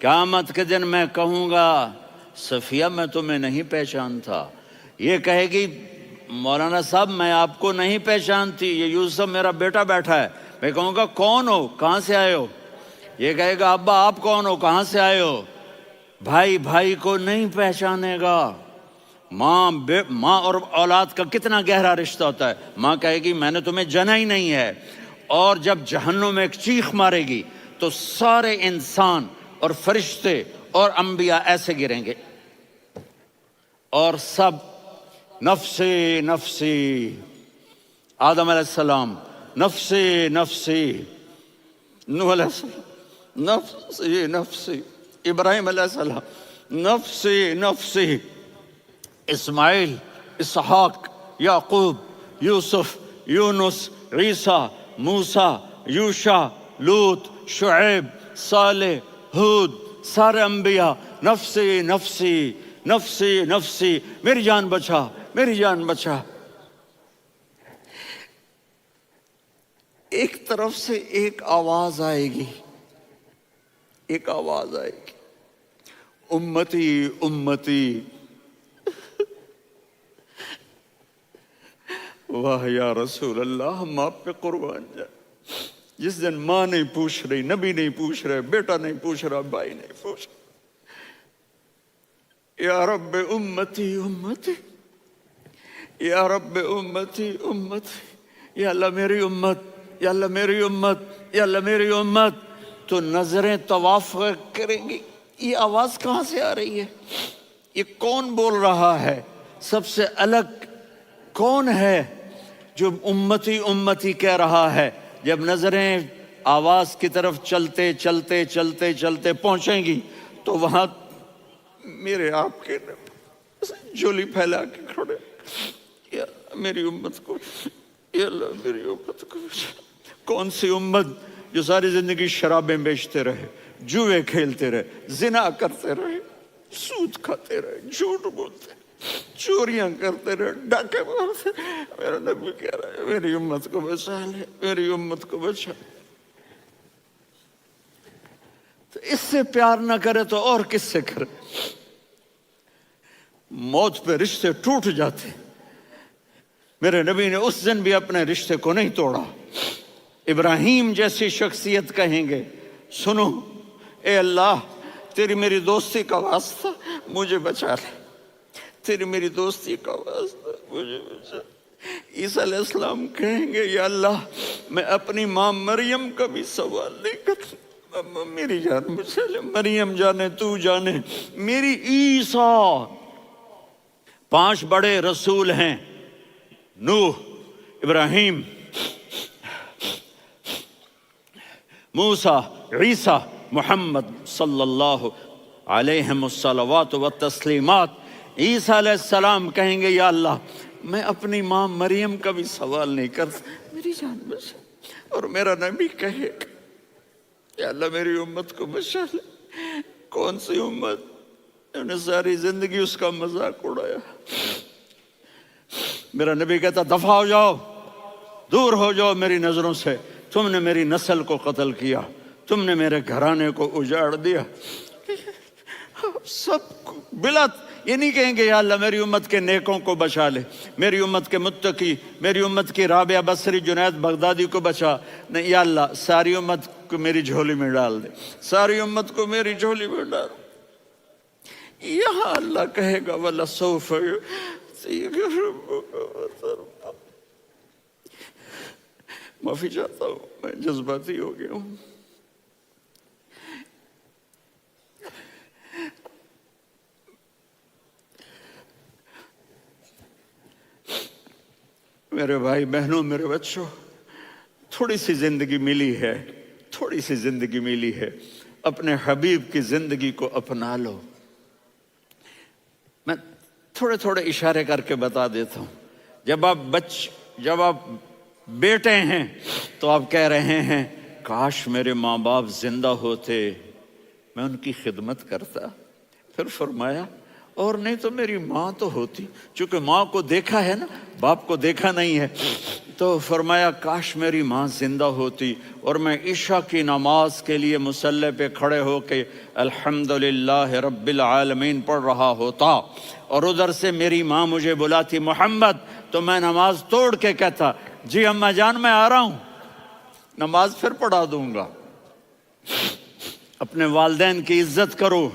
قیامت کے دن میں کہوں گا صفیہ میں تمہیں نہیں پہچانتا، یہ کہے گی مولانا صاحب میں آپ کو نہیں پہچانتی، یہ یوسف میرا بیٹا بیٹھا ہے۔ میں کہوں گا کون ہو، کہاں سے آئے ہو؟ یہ کہے گا ابا آپ کون ہو، کہاں سے آئے ہو؟ بھائی بھائی کو نہیں پہچانے گا۔ ماں اور اولاد کا کتنا گہرا رشتہ ہوتا ہے۔ ماں کہے گی میں نے تمہیں جنا ہی نہیں ہے، اور جب جہنم میں ایک چیخ مارے گی تو سارے انسان اور فرشتے اور انبیاء ایسے گریں گے، اور سب نفسی نفسی، آدم علیہ السلام نفسی نفسی، نوح علیہ السلام نفسی نفسی، ابراہیم علیہ السلام نفسی نفسی، اسماعیل، اسحاق، یعقوب، یوسف، یونس، عیسیٰ، موسیٰ، یوشع، لوط، شعیب، صالح، ہود، سارے انبیاء نفسی نفسی نفسی نفسی، میری جان بچا میری جان بچا۔ ایک طرف سے ایک آواز آئے گی، ایک آواز آئے گی، امتی امتی۔ واہ یا رسول اللہ، ہم آپ پہ قربان جائیں۔ جس دن ماں نہیں پوچھ رہی، نبی نہیں پوچھ رہے، بیٹا نہیں پوچھ رہا، بھائی نہیں پوچھ رہا، یا رب امتی امتی، یا رب امتی امتی، یا اللہ میری امت، یا اللہ میری امت، یا اللہ میری امت۔ تو نظریں طواف کریں گی، یہ آواز کہاں سے آ رہی ہے؟ یہ کون بول رہا ہے؟ سب سے الگ کون ہے جو امتی امتی کہہ رہا ہے؟ جب نظریں آواز کی طرف چلتے چلتے چلتے چلتے پہنچیں گی تو وہاں میرے آپ کے جھولی پھیلا کے کھڑے، یا میری امت کو، یا اللہ میری امت کو۔ کون سی امت جو ساری زندگی شرابیں بیچتے رہے، جوئے کھیلتے رہے، زنا کرتے رہے، سود کھاتے رہے، جھوٹ بولتے، چوریاں کرتے رہے، ڈاکے مارتے رہے۔ میرا نبی کہہ رہا ہے میری امت کو بچا لے، میری امت کو بچا۔ تو اس سے پیار نہ کرے تو اور کس سے کرے؟ موت پہ رشتے ٹوٹ جاتے، میرے نبی نے اس دن بھی اپنے رشتے کو نہیں توڑا۔ ابراہیم جیسی شخصیت کہیں گے سنو اے اللہ تیری میری دوستی کا واسطہ مجھے بچا لے، تیری میری دوستی کا واسطہ مجھے بچا۔ عیسیٰ علیہ السلام کہیں گے یا اللہ میں اپنی ماں مریم کا بھی سوال نہیں کرتا، میری جان بچا لے، مریم جانے تو جانے میری عیسیٰ۔ 5 بڑے رسول ہیں، نوح، ابراہیم، موسیٰ، عیسیٰ، محمد صلی اللہ علیہ الصلوات والتسلیمات۔ عیسیٰ علیہ السلام کہیں گے یا اللہ میں اپنی ماں مریم کا بھی سوال نہیں کرتا، میری جان بچا۔ اور میرا نبی کہے یا اللہ میری امت کو بچا لے۔ کون سی امت؟ انہوں نے ساری زندگی اس کا مذاق اڑایا۔ میرا نبی کہتا دفع ہو جاؤ، دور ہو جاؤ میری نظروں سے، تم نے میری نسل کو قتل کیا، تم نے میرے گھرانے کو اجاڑ دیا۔ سب بلا یہ نہیں کہیں گے یا اللہ میری امت کے نیکوں کو بچا لے، میری امت کے متقی، میری امت کی رابعہ بصری، جنید بغدادی کو بچا، نہیں یا اللہ ساری امت کو میری جھولی میں ڈال دے، ساری امت کو میری جھولی میں ڈال۔ یہاں اللہ کہے گا وَلَسَوْفَ يُعْطِيكَ رَبُّكَ فَتَرْضَىٰ۔ معافی چاہتا ہوں میں جذباتی ہو گیا ہوں۔ میرے بھائی بہنوں، میرے بچوں، تھوڑی سی زندگی ملی ہے، تھوڑی سی زندگی ملی ہے، اپنے حبیب کی زندگی کو اپنا لو۔ میں تھوڑے تھوڑے اشارے کر کے بتا دیتا ہوں۔ جب آپ بیٹے ہیں تو آپ کہہ رہے ہیں کاش میرے ماں باپ زندہ ہوتے، میں ان کی خدمت کرتا۔ پھر فرمایا اور نہیں تو میری ماں تو ہوتی، چونکہ ماں کو دیکھا ہے نا، باپ کو دیکھا نہیں ہے، تو فرمایا کاش میری ماں زندہ ہوتی اور میں عشاء کی نماز کے لیے مصلی پہ کھڑے ہو کے الحمدللہ رب العالمین پڑھ رہا ہوتا، اور ادھر سے میری ماں مجھے بلاتی محمد، تو میں نماز توڑ کے کہتا جی اماں جان میں آ رہا ہوں، نماز پھر پڑھا دوں گا۔ اپنے والدین کی عزت کرو۔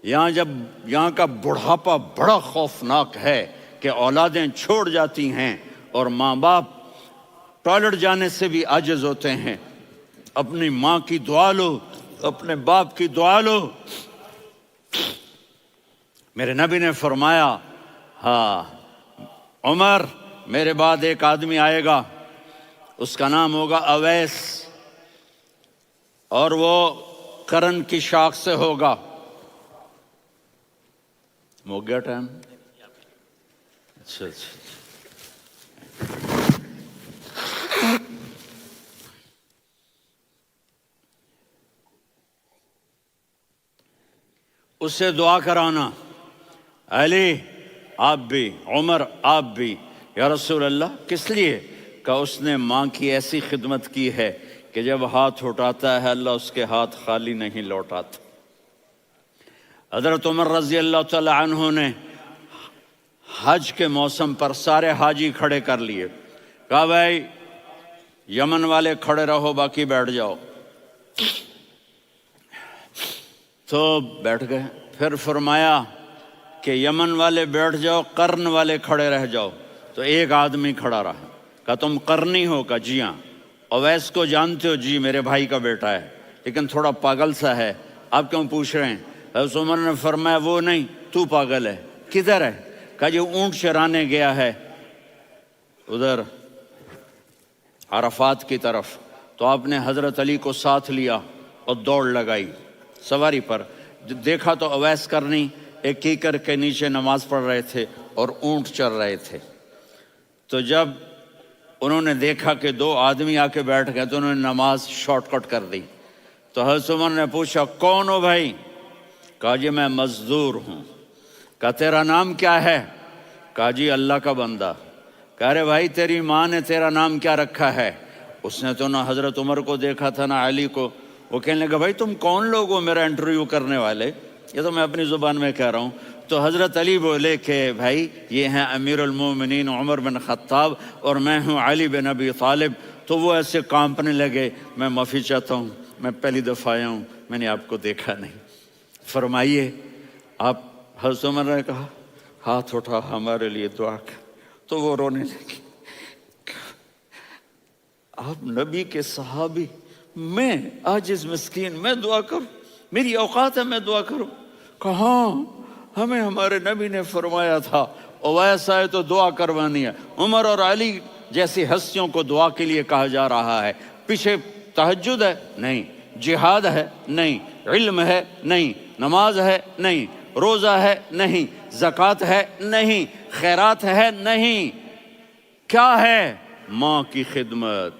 یہاں کا بڑھاپا بڑا خوفناک ہے کہ اولادیں چھوڑ جاتی ہیں اور ماں باپ ٹوائلٹ جانے سے بھی عاجز ہوتے ہیں۔ اپنی ماں کی دعا لو، اپنے باپ کی دعا لو۔ میرے نبی نے فرمایا ہاں عمر میرے بعد ایک آدمی آئے گا، اس کا نام ہوگا اویس، اور وہ کرن کی شاخ سے ہوگا۔ ہو گیا ٹائم؟ اچھا اس سے دعا کرانا، علی آپ بھی، عمر آپ بھی، یا رسول اللہ کس لیے؟ کہ اس نے ماں کی ایسی خدمت کی ہے کہ جب ہاتھ اٹھاتا ہے اللہ اس کے ہاتھ خالی نہیں لوٹاتا۔ حضرت عمر رضی اللہ تعالی عنہ نے حج کے موسم پر سارے حاجی کھڑے کر لیے، کہا بھائی یمن والے کھڑے رہو باقی بیٹھ جاؤ، تو بیٹھ گئے۔ پھر فرمایا کہ یمن والے بیٹھ جاؤ، قرن والے کھڑے رہ جاؤ، تو ایک آدمی کھڑا رہا، کہا تم قرنی ہو؟ کہا جی ہاں۔ اویس کو جانتے ہو؟ جی میرے بھائی کا بیٹا ہے لیکن تھوڑا پاگل سا ہے، آپ کیوں پوچھ رہے ہیں؟ حضرت عمر نے فرمایا وہ نہیں تو پاگل ہے، کدھر ہے؟ کہا جی اونٹ چرانے گیا ہے ادھر عرفات کی طرف، تو آپ نے حضرت علی کو ساتھ لیا اور دوڑ لگائی سواری پر۔ دیکھا تو اویس کرنی ایک کیکر کے نیچے نماز پڑھ رہے تھے اور اونٹ چر رہے تھے۔ تو جب انہوں نے دیکھا کہ دو آدمی آ کے بیٹھ گئے تو انہوں نے نماز شارٹ کٹ کر دی۔ تو حضرت عمر نے پوچھا کون ہو بھائی؟ کہا جی میں مزدور ہوں۔ کہا تیرا نام کیا ہے؟ کہا جی اللہ کا بندہ۔ کہہ رہے بھائی تیری ماں نے تیرا نام کیا رکھا ہے؟ اس نے تو نہ حضرت عمر کو دیکھا تھا نہ علی کو۔ وہ کہنے لگا بھائی تم کون لوگ ہو میرا انٹرویو کرنے والے؟ یہ تو میں اپنی زبان میں کہہ رہا ہوں۔ تو حضرت علی بولے کہ بھائی یہ ہیں امیر المومنین عمر بن خطاب اور میں ہوں علی بن ابی طالب۔ تو وہ ایسے کانپنے لگے، میں معافی چاہتا ہوں، میں پہلی دفعہ آیا ہوں، میں نے آپ کو دیکھا نہیں، فرمائیے آپ۔ حضرت عمر نے کہا ہاتھ اٹھا ہمارے لیے دعا کر، تو وہ رونے لگی۔ آپ نبی کے صحابی، میں عاجز مسکین میں دعا کروں؟ میری اوقات ہے میں دعا کروں؟ کہاں، ہمیں ہمارے نبی نے فرمایا تھا اویس آئے تو دعا کروانی ہے۔ عمر اور علی جیسی ہستیوں کو دعا کے لیے کہا جا رہا ہے۔ پیچھے تہجد ہے؟ نہیں۔ جہاد ہے؟ نہیں۔ علم ہے؟ نہیں۔ نماز ہے؟ نہیں۔ روزہ ہے؟ نہیں۔ زکوٰۃ ہے؟ نہیں۔ خیرات ہے؟ نہیں۔ کیا ہے؟ ماں کی خدمت،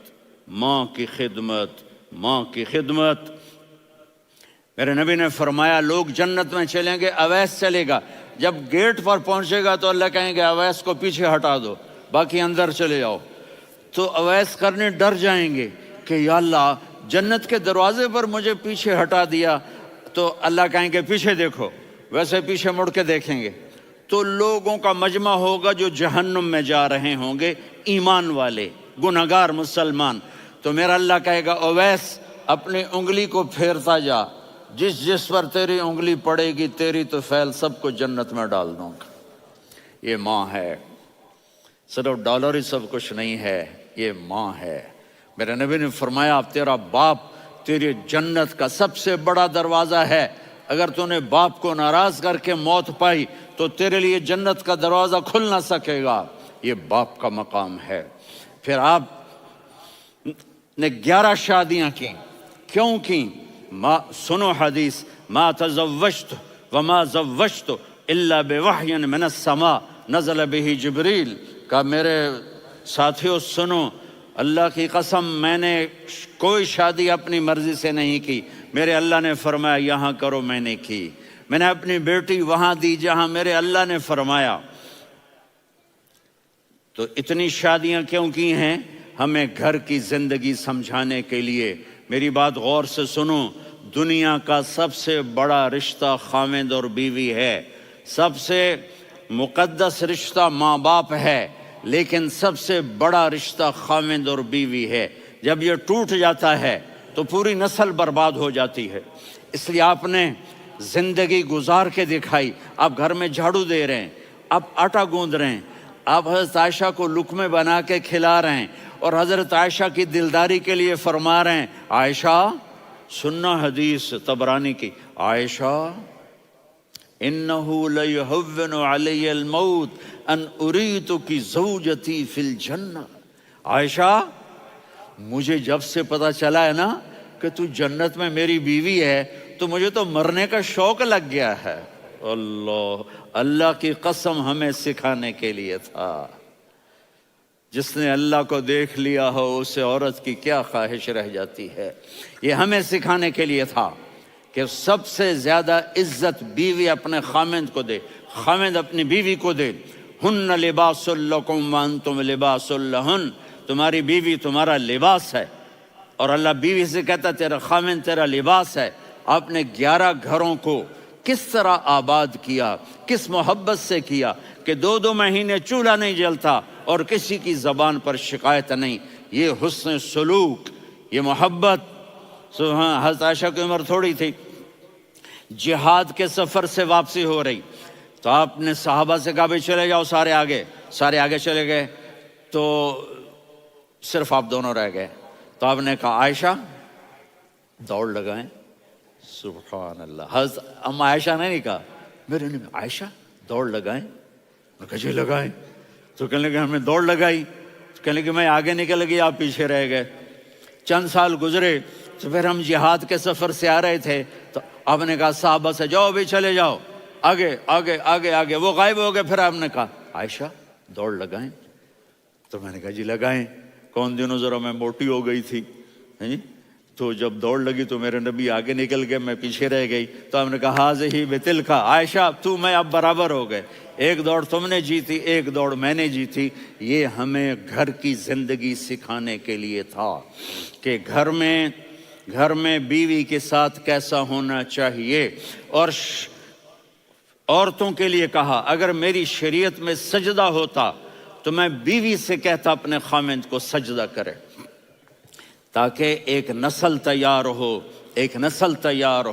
ماں کی خدمت، ماں کی خدمت۔ میرے نبی نے فرمایا لوگ جنت میں چلیں گے، اویس چلے گا، جب گیٹ پر پہنچے گا تو اللہ کہیں گے اویس کو پیچھے ہٹا دو، باقی اندر چلے جاؤ۔ تو اویس کرنے ڈر جائیں گے کہ یا اللہ جنت کے دروازے پر مجھے پیچھے ہٹا دیا، تو اللہ کہیں گے پیچھے دیکھو، ویسے پیچھے مڑ کے دیکھیں گے تو لوگوں کا مجمع ہوگا جو جہنم میں جا رہے ہوں گے، ایمان والے، گنہگار مسلمان۔ تو میرا اللہ کہے گا اویس اپنی انگلی کو پھیرتا جا، جس جس پر تیری انگلی پڑے گی تیری تو فیل سب کو جنت میں ڈال دوں گا۔ یہ ماں ہے، صرف ڈالر ہی سب کچھ نہیں ہے، یہ ماں ہے۔ میرے نبی نے فرمایا تیرا باپ تیری جنت کا سب سے بڑا دروازہ ہے، اگر تو نے باپ کو ناراض کر کے موت پائی تو تیرے لیے جنت کا دروازہ کھل نہ سکے گا۔ یہ باپ کا مقام ہے۔ پھر آپ نے 11 شادیاں کی، کیوں کی؟ سنو حدیث، ما تزوجت وما زوجت الا بوحی من السماء نزل به جبریل۔ کہا میرے ساتھیوں سنو، اللہ کی قسم میں نے کوئی شادی اپنی مرضی سے نہیں کی، میرے اللہ نے فرمایا یہاں کرو، میں نے کی۔ میں نے اپنی بیٹی وہاں دی جہاں میرے اللہ نے فرمایا۔ تو اتنی شادیاں کیوں کی ہیں؟ ہمیں گھر کی زندگی سمجھانے کے لیے۔ میری بات غور سے سنو، دنیا کا سب سے بڑا رشتہ خاوند اور بیوی ہے، سب سے مقدس رشتہ ماں باپ ہے، لیکن سب سے بڑا رشتہ خاوند اور بیوی ہے۔ جب یہ ٹوٹ جاتا ہے تو پوری نسل برباد ہو جاتی ہے۔ اس لیے آپ نے زندگی گزار کے دکھائی۔ آپ گھر میں جھاڑو دے رہے ہیں، آپ آٹا گوندھ رہے ہیں، آپ حضرت عائشہ کو لقمے بنا کے کھلا رہے ہیں، اور حضرت عائشہ کی دلداری کے لیے فرما رہے ہیں، عائشہ سننا حدیث طبرانی کی، عائشہ انہو لیہون علی الموت ان اریتک زوجتی فی الجنہ۔ عائشہ مجھے جب سے پتا چلا ہے نا کہ تو جنت میں میری بیوی ہے تو مجھے تو مرنے کا شوق لگ گیا ہے۔ اللہ کی قسم ہمیں سکھانے کے لیے تھا۔ جس نے اللہ کو دیکھ لیا ہو اسے عورت کی کیا خواہش رہ جاتی ہے۔ یہ ہمیں سکھانے کے لیے تھا کہ سب سے زیادہ عزت بیوی اپنے خاوند کو دے، خاوند اپنی بیوی کو دے۔ ہن لباس لکم وانتم لباس لہن، تمہاری بیوی تمہارا لباس ہے، اور اللہ بیوی سے کہتا تیرا خاوند تیرا لباس ہے۔ آپ نے 11 گھروں کو کس طرح آباد کیا، کس محبت سے کیا کہ 2 مہینے چولہا نہیں جلتا اور کسی کی زبان پر شکایت نہیں۔ یہ حسن سلوک، یہ محبت۔ حضرت عائشہ کی عمر تھوڑی تھی، جہاد کے سفر سے واپسی ہو رہی، تو آپ نے صحابہ سے کہا بھی چلے جاؤ سارے آگے چلے گئے، تو صرف آپ دونوں رہ گئے۔ تو آپ نے کہا عائشہ دوڑ لگائیں۔ سبحان اللہ، حضرت اما عائشہ نے نہیں کہا، میرے نے عائشہ دوڑ لگائیں، میں کہا جی لگائیں۔ تو کہنے لگے ہمیں دوڑ لگائی، تو کہنے لگے میں آگے نکل گئی آپ پیچھے رہ گئے۔ چند سال گزرے تو پھر ہم جہاد کے سفر سے آ رہے تھے، تو آپ نے کہا صحابہ سے جاؤ بھی چلے جاؤ آگے آگے آگے آگے، وہ غائب ہو گئے۔ پھر آپ نے کہا عائشہ دوڑ لگائیں، تو میں نے کہا جی لگائیں۔ کون دنوں ذرا میں موٹی ہو گئی تھی، تو جب دوڑ لگی تو میرے نبی آگے نکل گئے، میں پیچھے رہ گئی۔ تو ہم نے کہا ہاذہ بتلک، عائشہ تو میں اب برابر ہو گئے، ایک دوڑ تم نے جیتی ایک دوڑ میں نے جیتی۔ یہ ہمیں گھر کی زندگی سکھانے کے لیے تھا کہ گھر میں بیوی کے ساتھ کیسا ہونا چاہیے۔ اور عورتوں کے لیے کہا اگر میری شریعت میں سجدہ ہوتا تو میں بیوی سے کہتا اپنے خاوند کو سجدہ کرے، تاکہ ایک نسل تیار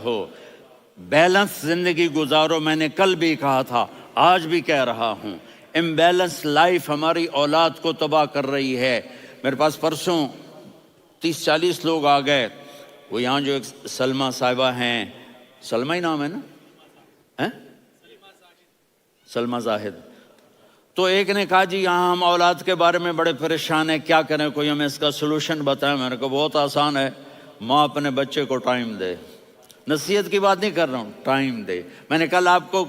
ہو، بیلنس زندگی گزارو۔ میں نے کل بھی کہا تھا، آج بھی کہہ رہا ہوں، امبیلنس لائف ہماری اولاد کو تباہ کر رہی ہے۔ میرے پاس پرسوں 30-40 لوگ آ گئے، وہ یہاں جو ایک سلمہ صاحبہ ہیں، سلمہ ہی نام ہے نا، سلمہ زاہد، تو ایک نے کہا جی یہاں ہم اولاد کے بارے میں بڑے پریشان ہیں، کیا کریں، کوئی ہمیں اس کا سلوشن بتائیں۔ میں نے کہا بہت آسان ہے، ماں اپنے بچے کو ٹائم دے۔ نصیحت کی بات نہیں کر رہا ہوں، ٹائم دے۔ میں نے کل آپ کو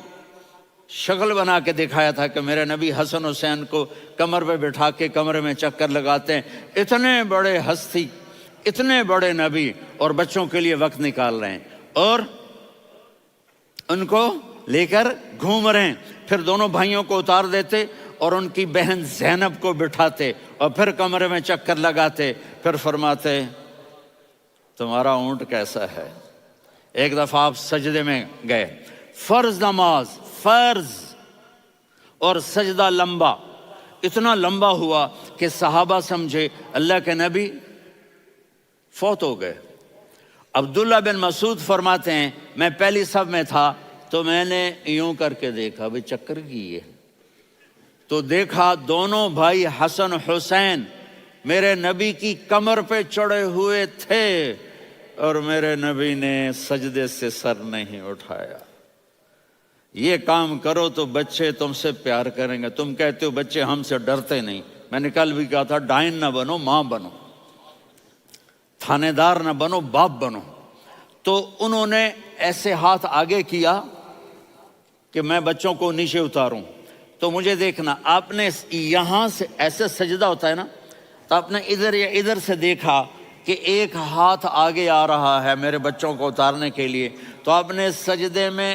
شکل بنا کے دکھایا تھا کہ میرے نبی حسن حسین کو کمر پہ بٹھا کے کمرے میں چکر لگاتے ہیں۔ اتنے بڑے ہستی، اتنے بڑے نبی، اور بچوں کے لیے وقت نکال رہے ہیں اور ان کو لے کر گھوم رہے ہیں۔ پھر دونوں بھائیوں کو اتار دیتے اور ان کی بہن زینب کو بٹھاتے اور پھر کمرے میں چکر لگاتے، پھر فرماتے تمہارا اونٹ کیسا ہے۔ ایک دفعہ آپ سجدے میں گئے، فرض نماز، فرض، اور سجدہ لمبا، اتنا لمبا ہوا کہ صحابہ سمجھے اللہ کے نبی فوت ہو گئے۔ عبداللہ بن مسعود فرماتے ہیں میں پہلی صف میں تھا تو میں نے یوں کر کے دیکھا، بھئی چکر کی ہے، تو دیکھا دونوں بھائی حسن حسین میرے نبی کی کمر پہ چڑھے ہوئے تھے اور میرے نبی نے سجدے سے سر نہیں اٹھایا۔ یہ کام کرو تو بچے تم سے پیار کریں گے۔ تم کہتے ہو بچے ہم سے ڈرتے نہیں، میں نے کل بھی کہا تھا ڈائن نہ بنو، ماں بنو، تھانے دار نہ بنو، باپ بنو۔ تو انہوں نے ایسے ہاتھ آگے کیا کہ میں بچوں کو نیچے اتاروں، تو مجھے دیکھنا، آپ نے یہاں سے ایسے سجدہ ہوتا ہے نا، تو آپ نے ادھر یا ادھر سے دیکھا کہ ایک ہاتھ آگے آ رہا ہے میرے بچوں کو اتارنے کے لیے، تو آپ نے سجدے میں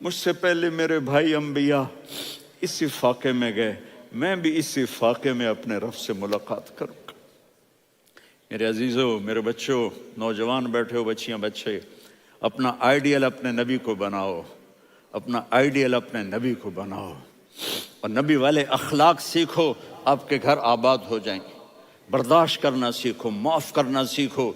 مجھ سے پہلے میرے بھائی انبیاء اسی فاقے میں گئے، میں بھی اسی فاقے میں اپنے رب سے ملاقات کروں گا۔ میرے عزیزوں، میرے بچوں، نوجوان بیٹھے ہو، بچیاں بچے، اپنا آئیڈیل اپنے نبی کو بناؤ، اپنا آئیڈیل اپنے نبی کو بناؤ، اور نبی والے اخلاق سیکھو، آپ کے گھر آباد ہو جائیں گے۔ برداشت کرنا سیکھو، معاف کرنا سیکھو،